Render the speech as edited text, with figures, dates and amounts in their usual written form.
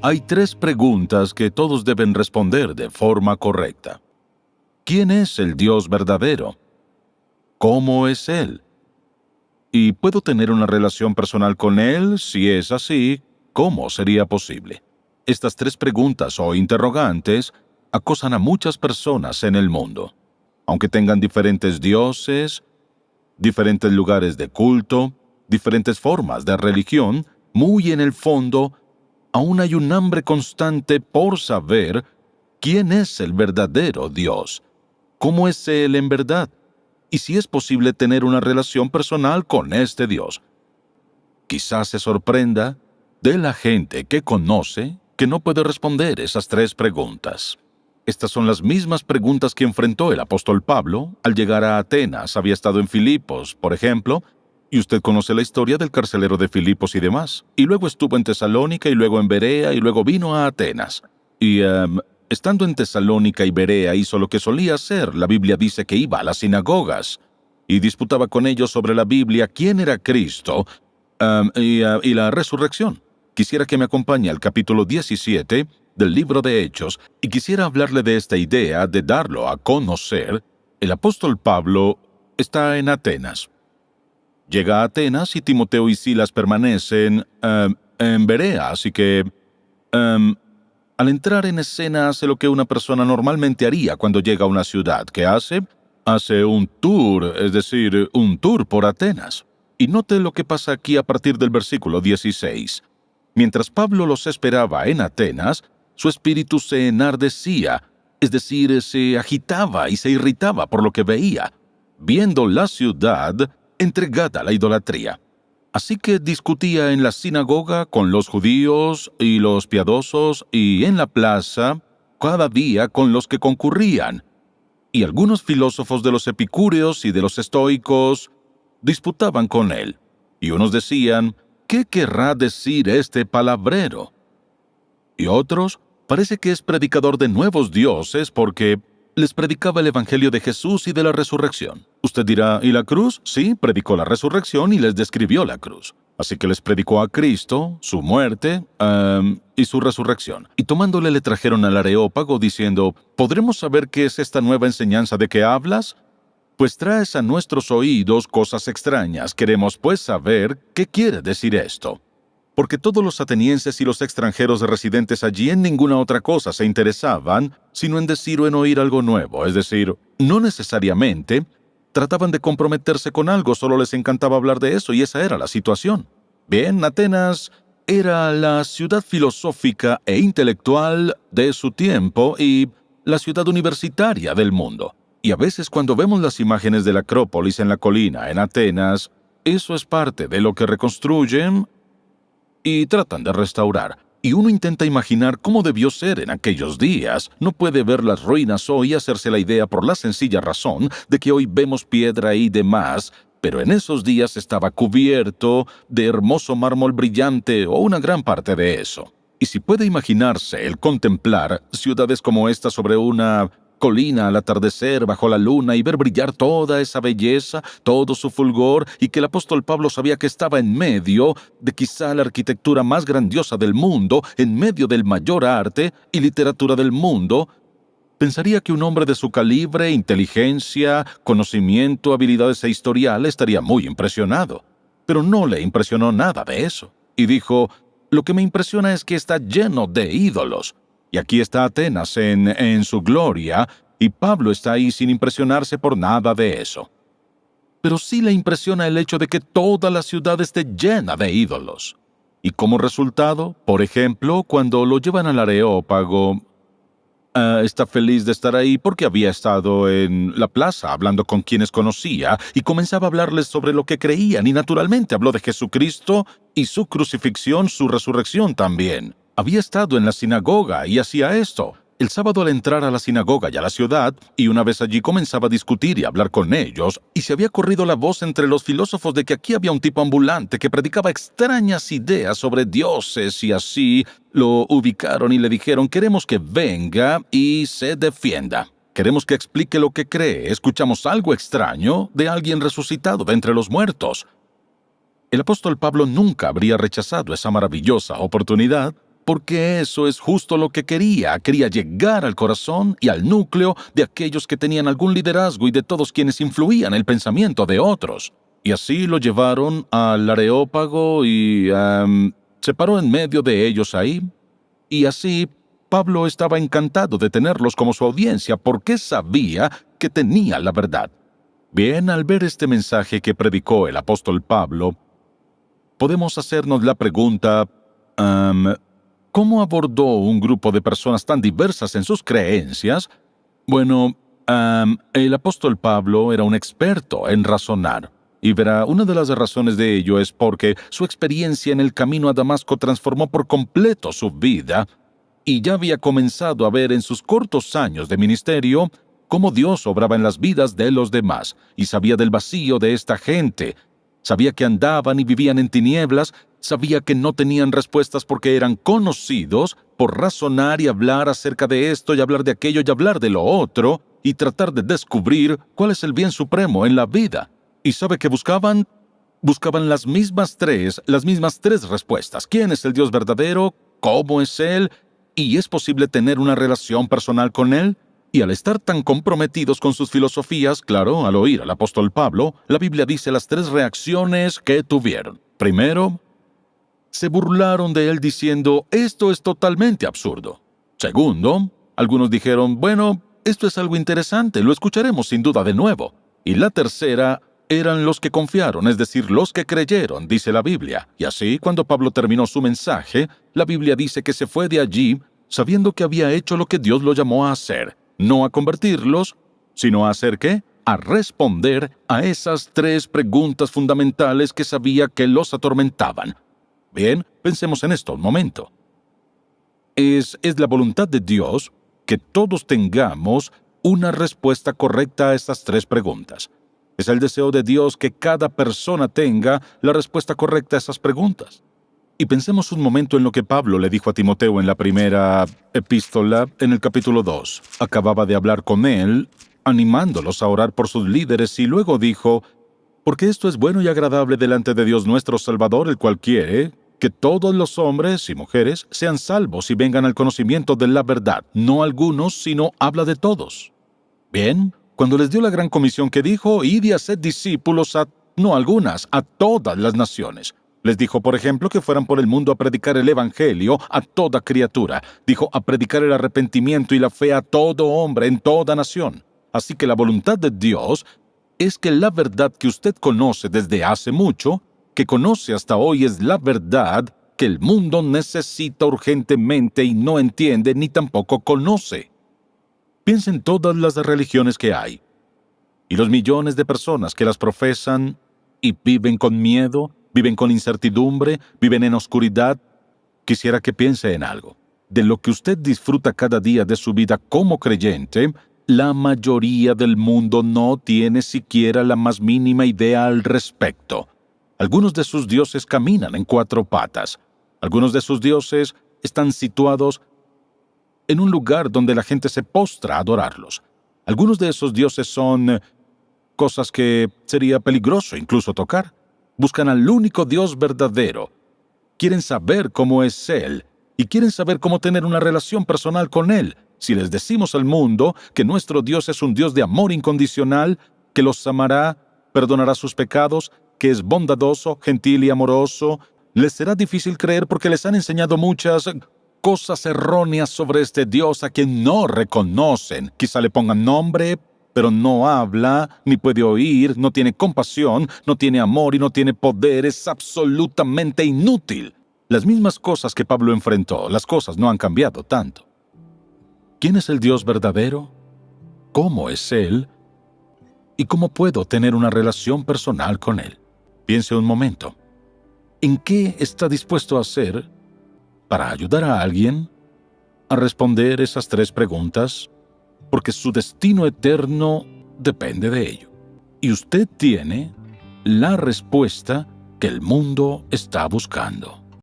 Hay tres preguntas que todos deben responder de forma correcta. ¿Quién es el Dios verdadero? ¿Cómo es Él? ¿Y puedo tener una relación personal con Él? Si es así, ¿cómo sería posible? Estas tres preguntas o interrogantes acosan a muchas personas en el mundo. Aunque tengan diferentes dioses, diferentes lugares de culto, diferentes formas de religión, muy en el fondo, aún hay un hambre constante por saber quién es el verdadero Dios, cómo es Él en verdad, y si es posible tener una relación personal con este Dios. Quizás se sorprenda de la gente que conoce que no puede responder esas tres preguntas. Estas son las mismas preguntas que enfrentó el apóstol Pablo al llegar a Atenas. Había estado en Filipos, por ejemplo, y usted conoce la historia del carcelero de Filipos y demás. Y luego estuvo en Tesalónica, y luego en Berea, y luego vino a Atenas. Y estando en Tesalónica y Berea hizo lo que solía hacer. La Biblia dice que iba a las sinagogas y disputaba con ellos sobre la Biblia, quién era Cristo y la resurrección. Quisiera que me acompañe al capítulo 17 del libro de Hechos, y quisiera hablarle de esta idea de darlo a conocer. El apóstol Pablo está en Atenas. Llega a Atenas y Timoteo y Silas permanecen en Berea, así que al entrar en escena hace lo que una persona normalmente haría cuando llega a una ciudad. ¿Qué hace? Hace un tour, es decir, un tour por Atenas. Y note lo que pasa aquí a partir del versículo 16. Mientras Pablo los esperaba en Atenas, su espíritu se enardecía, es decir, se agitaba y se irritaba por lo que veía, viendo la ciudad entregada a la idolatría. Así que discutía en la sinagoga con los judíos y los piadosos, y en la plaza cada día con los que concurrían. Y algunos filósofos de los epicúreos y de los estoicos disputaban con él. Y unos decían, ¿qué querrá decir este palabrero? Y otros, parece que es predicador de nuevos dioses porque les predicaba el evangelio de Jesús y de la resurrección. Usted dirá, ¿y la cruz? Sí, predicó la resurrección y les describió la cruz. Así que les predicó a Cristo, su muerte y su resurrección. Y tomándole le trajeron al Areópago diciendo, ¿podremos saber qué es esta nueva enseñanza de que hablas? Pues traes a nuestros oídos cosas extrañas. Queremos pues saber qué quiere decir esto. Porque todos los atenienses y los extranjeros residentes allí en ninguna otra cosa se interesaban, sino en decir o en oír algo nuevo. Es decir, no necesariamente trataban de comprometerse con algo, solo les encantaba hablar de eso, y esa era la situación. Bien, Atenas era la ciudad filosófica e intelectual de su tiempo y la ciudad universitaria del mundo. Y a veces cuando vemos las imágenes de la Acrópolis en la colina en Atenas, eso es parte de lo que reconstruyen y tratan de restaurar. Y uno intenta imaginar cómo debió ser en aquellos días. No puede ver las ruinas hoy y hacerse la idea por la sencilla razón de que hoy vemos piedra y demás, pero en esos días estaba cubierto de hermoso mármol brillante o una gran parte de eso. Y si puede imaginarse el contemplar ciudades como esta sobre una colina al atardecer bajo la luna y ver brillar toda esa belleza, todo su fulgor, y que el apóstol Pablo sabía que estaba en medio de quizá la arquitectura más grandiosa del mundo, en medio del mayor arte y literatura del mundo, pensaría que un hombre de su calibre, inteligencia, conocimiento, habilidades e historial estaría muy impresionado. Pero no le impresionó nada de eso. Y dijo, lo que me impresiona es que está lleno de ídolos. Y aquí está Atenas en su gloria, y Pablo está ahí sin impresionarse por nada de eso. Pero sí le impresiona el hecho de que toda la ciudad esté llena de ídolos. Y como resultado, por ejemplo, cuando lo llevan al Areópago, está feliz de estar ahí porque había estado en la plaza hablando con quienes conocía y comenzaba a hablarles sobre lo que creían, y naturalmente habló de Jesucristo y su crucifixión, su resurrección también. Había estado en la sinagoga y hacía esto. El sábado al entrar a la sinagoga y a la ciudad, y una vez allí comenzaba a discutir y a hablar con ellos, y se había corrido la voz entre los filósofos de que aquí había un tipo ambulante que predicaba extrañas ideas sobre dioses, y así lo ubicaron y le dijeron, queremos que venga y se defienda. Queremos que explique lo que cree. Escuchamos algo extraño de alguien resucitado de entre los muertos. El apóstol Pablo nunca habría rechazado esa maravillosa oportunidad, porque eso es justo lo que quería. Quería llegar al corazón y al núcleo de aquellos que tenían algún liderazgo y de todos quienes influían el pensamiento de otros. Y así lo llevaron al Areópago y se paró en medio de ellos ahí. Y así Pablo estaba encantado de tenerlos como su audiencia porque sabía que tenía la verdad. Bien, al ver este mensaje que predicó el apóstol Pablo, podemos hacernos la pregunta, ¿cómo abordó un grupo de personas tan diversas en sus creencias? Bueno, el apóstol Pablo era un experto en razonar. Y verá, una de las razones de ello es porque su experiencia en el camino a Damasco transformó por completo su vida, y ya había comenzado a ver en sus cortos años de ministerio cómo Dios obraba en las vidas de los demás, y sabía del vacío de esta gente. Sabía que andaban y vivían en tinieblas, sabía que no tenían respuestas porque eran conocidos por razonar y hablar acerca de esto y hablar de aquello y hablar de lo otro, y tratar de descubrir cuál es el bien supremo en la vida. ¿Y sabe qué buscaban? Buscaban las mismas tres respuestas. ¿Quién es el Dios verdadero? ¿Cómo es Él? ¿Y es posible tener una relación personal con Él? Y al estar tan comprometidos con sus filosofías, claro, al oír al apóstol Pablo, la Biblia dice las tres reacciones que tuvieron. Primero, se burlaron de él diciendo, esto es totalmente absurdo. Segundo, algunos dijeron, bueno, esto es algo interesante, lo escucharemos sin duda de nuevo. Y la tercera, eran los que confiaron, es decir, los que creyeron, dice la Biblia. Y así, cuando Pablo terminó su mensaje, la Biblia dice que se fue de allí sabiendo que había hecho lo que Dios lo llamó a hacer. No a convertirlos, sino a hacer ¿qué? A responder a esas tres preguntas fundamentales que sabía que los atormentaban. Bien, pensemos en esto un momento. Es la voluntad de Dios que todos tengamos una respuesta correcta a estas tres preguntas. Es el deseo de Dios que cada persona tenga la respuesta correcta a esas preguntas. Y pensemos un momento en lo que Pablo le dijo a Timoteo en la primera epístola, en el capítulo 2. Acababa de hablar con él, animándolos a orar por sus líderes, y luego dijo, porque esto es bueno y agradable delante de Dios nuestro Salvador, el cual quiere que todos los hombres y mujeres sean salvos y vengan al conocimiento de la verdad. No algunos, sino habla de todos. Bien, cuando les dio la gran comisión que dijo, id y haced discípulos no algunas, a todas las naciones. Les dijo, por ejemplo, que fueran por el mundo a predicar el Evangelio a toda criatura. Dijo, a predicar el arrepentimiento y la fe a todo hombre en toda nación. Así que la voluntad de Dios es que la verdad que usted conoce desde hace mucho, que conoce hasta hoy, es la verdad que el mundo necesita urgentemente y no entiende ni tampoco conoce. Piensa en todas las religiones que hay, y los millones de personas que las profesan y viven con miedo, viven con incertidumbre, viven en oscuridad. Quisiera que piense en algo. De lo que usted disfruta cada día de su vida como creyente, la mayoría del mundo no tiene siquiera la más mínima idea al respecto. Algunos de sus dioses caminan en cuatro patas. Algunos de sus dioses están situados en un lugar donde la gente se postra a adorarlos. Algunos de esos dioses son cosas que sería peligroso incluso tocar. Buscan al único Dios verdadero. Quieren saber cómo es Él y quieren saber cómo tener una relación personal con Él. Si les decimos al mundo que nuestro Dios es un Dios de amor incondicional, que los amará, perdonará sus pecados, que es bondadoso, gentil y amoroso, les será difícil creer porque les han enseñado muchas cosas erróneas sobre este Dios a quien no reconocen. Quizá le pongan nombre, pero no habla, ni puede oír, no tiene compasión, no tiene amor y no tiene poder. Es absolutamente inútil. Las mismas cosas que Pablo enfrentó, las cosas no han cambiado tanto. ¿Quién es el Dios verdadero? ¿Cómo es Él? ¿Y cómo puedo tener una relación personal con Él? Piense un momento. ¿En qué está dispuesto a hacer para ayudar a alguien a responder esas tres preguntas? Porque su destino eterno depende de ello. Y usted tiene la respuesta que el mundo está buscando.